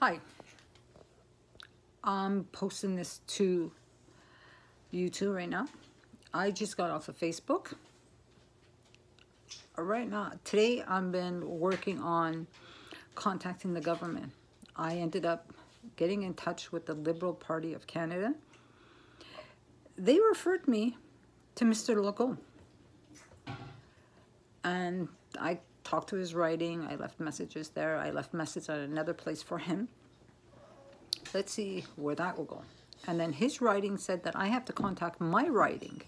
Hi, I'm posting this to YouTube right now. I just got off of Facebook. Right now, today I've been working on contacting the government. I ended up getting in touch with the Liberal Party of Canada. They referred me to Mr. Legault. And I talked to his writing. I left messages there. I left messages at another place for him. Let's see where that will go. And then his writing said that I have to contact my writing,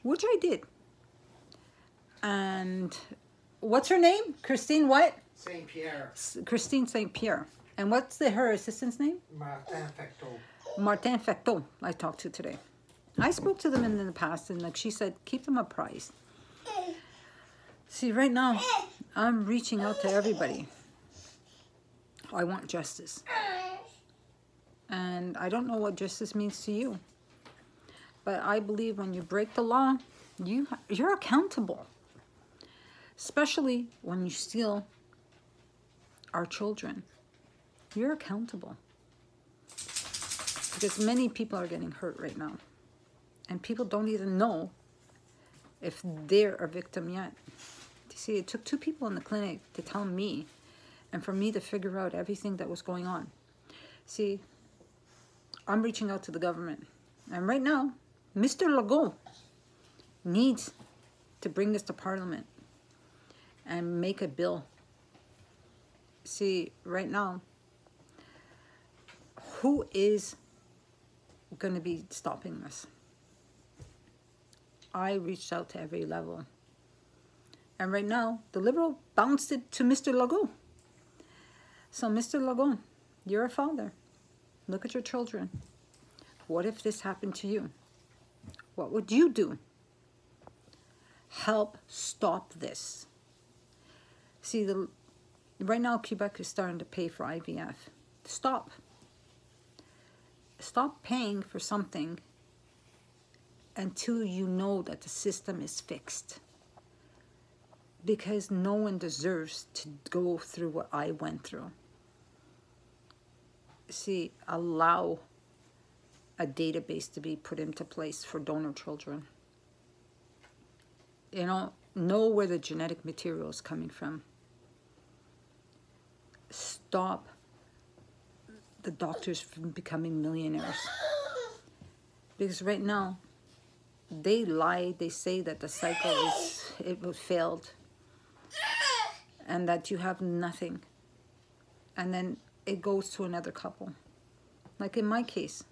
which I did. And what's her name? Christine what? St. Pierre. Christine St. Pierre. And what's her assistant's name? Martin Fecteau. Martin Fecteau I talked to today. I spoke to them in the past, and like she said, keep them apprised. See, right now, I'm reaching out to everybody. I want justice. And I don't know what justice means to you. But I believe when you break the law, you're accountable. Especially when you steal our children. You're accountable. Because many people are getting hurt right now. And people don't even know if they're a victim yet. You see, it took 2 people in the clinic to tell me and for me to figure out everything that was going on. See, I'm reaching out to the government. And right now, Mr. Legault needs to bring this to Parliament and make a bill. See, right now, who is going to be stopping this? I reached out to every level. And right now, the Liberal bounced it to Mr. Legault. So, Mr. Legault, you're a father. Look at your children. What if this happened to you? What would you do? Help stop this. See, right now, Quebec is starting to pay for IVF. Stop. Stop paying for something until you know that the system is fixed. Because no one deserves to go through what I went through. See, allow a database to be put into place for donor children. You know where the genetic material is coming from. Stop the doctors from becoming millionaires. Because right now, they lie, they say that the cycle it failed. And that you have nothing. And then it goes to another couple. Like in my case.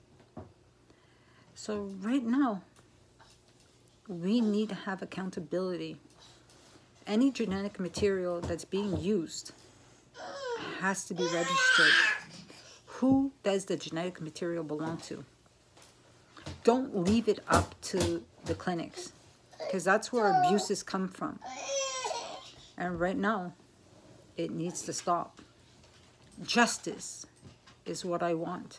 So right now, we need to have accountability. Any genetic material that's being used has to be registered. Who does the genetic material belong to? Don't leave it up to the clinics. Because that's where abuses come from. And right now, it needs to stop. Justice is what I want.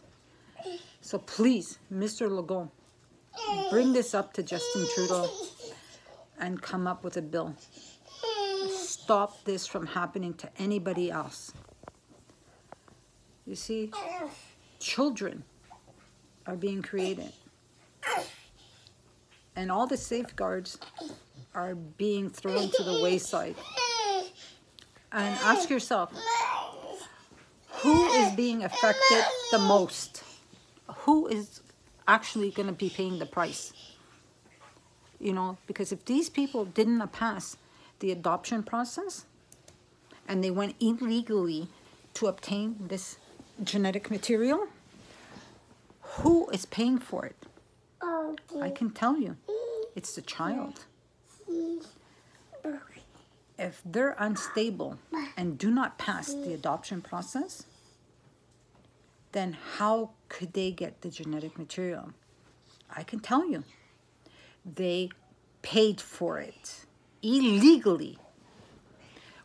So please, Mr. Legault, bring this up to Justin Trudeau and come up with a bill. Stop this from happening to anybody else. You see, children are being created. And all the safeguards are being thrown to the wayside. And ask yourself, who is being affected the most? Who is actually going to be paying the price? You know, because if these people didn't pass the adoption process and they went illegally to obtain this genetic material, who is paying for it? I can tell you, it's the child. If they're unstable and do not pass the adoption process, then how could they get the genetic material? I can tell you, they paid for it illegally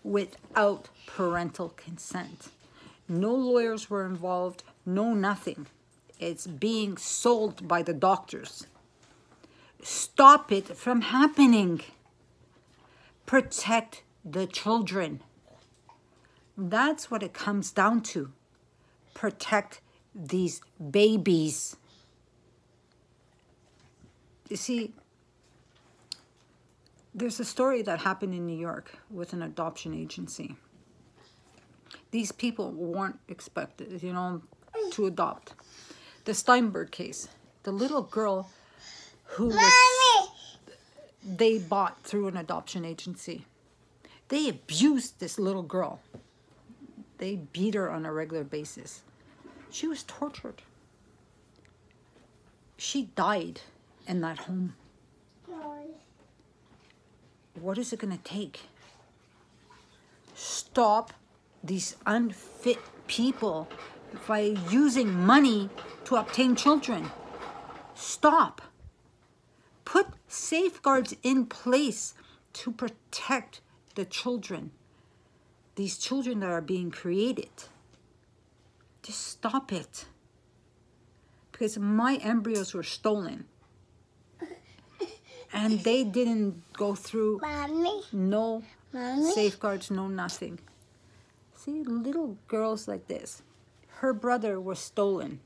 without parental consent. No lawyers were involved, no nothing. It's being sold by the doctors. Stop it from happening. Protect the children. That's what it comes down to. protect these babies. You see, there's a story that happened in New York with an adoption agency. These people weren't expected, you know, to adopt. The Steinberg case, the little girl who was, they bought through an adoption agency. They abused this little girl. They beat her on a regular basis. She was tortured. She died in that home. What is it going to take? Stop these unfit people by using money to obtain children. Stop. Put safeguards in place to protect the children. These children that are being created. Just stop it. Because my embryos were stolen. And they didn't go through no safeguards, no nothing. See, little girls like this. Her brother was stolen.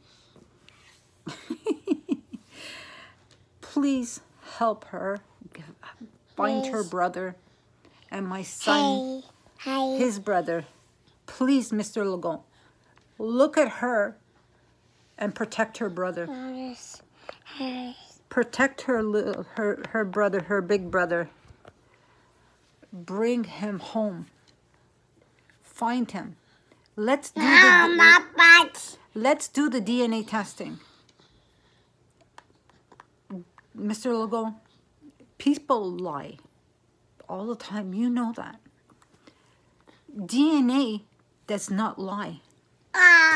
Please help her. Find her brother. And my son, his brother. Please, Mr. Legault, look at her and protect her brother. Protect her brother, her big brother. Bring him home. Find him. Let's do the DNA testing. Mr. Legault, people lie all the time. You know that. DNA does not lie.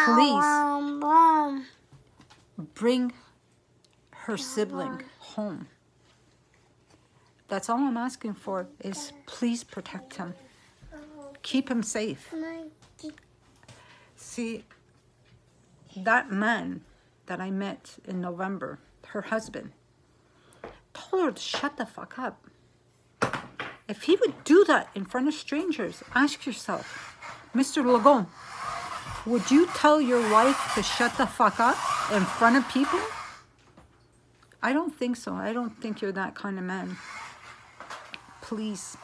Please bring her sibling home. That's all I'm asking for is please protect him. Keep him safe. See, that man that I met in November, her husband, told her to shut the fuck up. If he would do that in front of strangers, ask yourself, Mr. Legault, would you tell your wife to shut the fuck up in front of people? I don't think so. I don't think you're that kind of man. Please.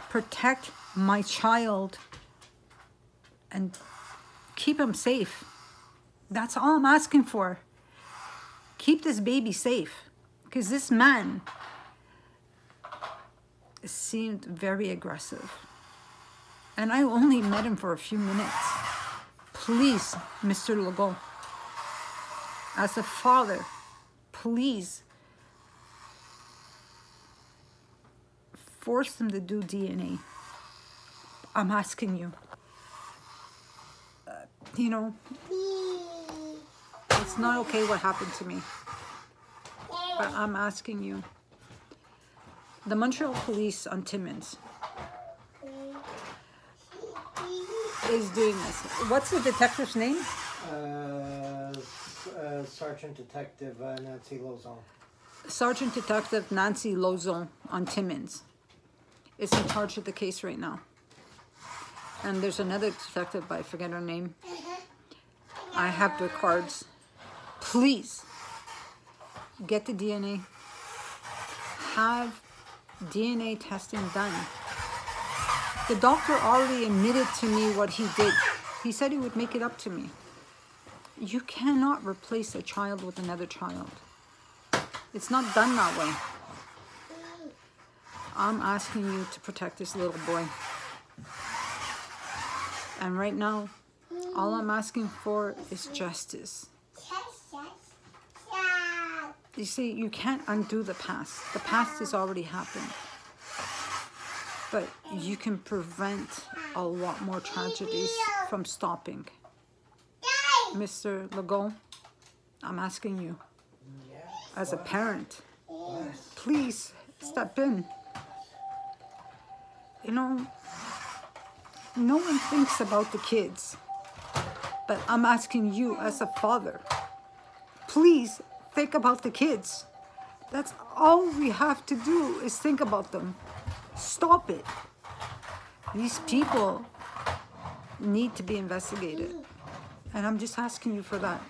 Protect my child and keep him safe. That's all I'm asking for. Keep this baby safe. Because this man seemed very aggressive. And I only met him for a few minutes. Please, Mr. Legault, as a father, please force them to do DNA. I'm asking you. You know, it's not okay what happened to me. But I'm asking you. The Montreal Police on Timmins is doing this. What's the detective's name? Sergeant Detective Nancy Lauzon. Sergeant Detective Nancy Lauzon on Timmins is in charge of the case right now. And there's another detective, but I forget her name. I have their cards. Please get the DNA. Have DNA testing done. The doctor already admitted to me what he did. He said he would make it up to me. You cannot replace a child with another child. It's not done that way. I'm asking you to protect this little boy. And right now, all I'm asking for is justice. You see, you can't undo the past. The past has already happened. But you can prevent a lot more tragedies from stopping. Mr. Legault, I'm asking you, as a parent, please step in. You know, no one thinks about the kids, but I'm asking you as a father, please think about the kids. That's all we have to do is think about them. Stop it. These people need to be investigated. And I'm just asking you for that.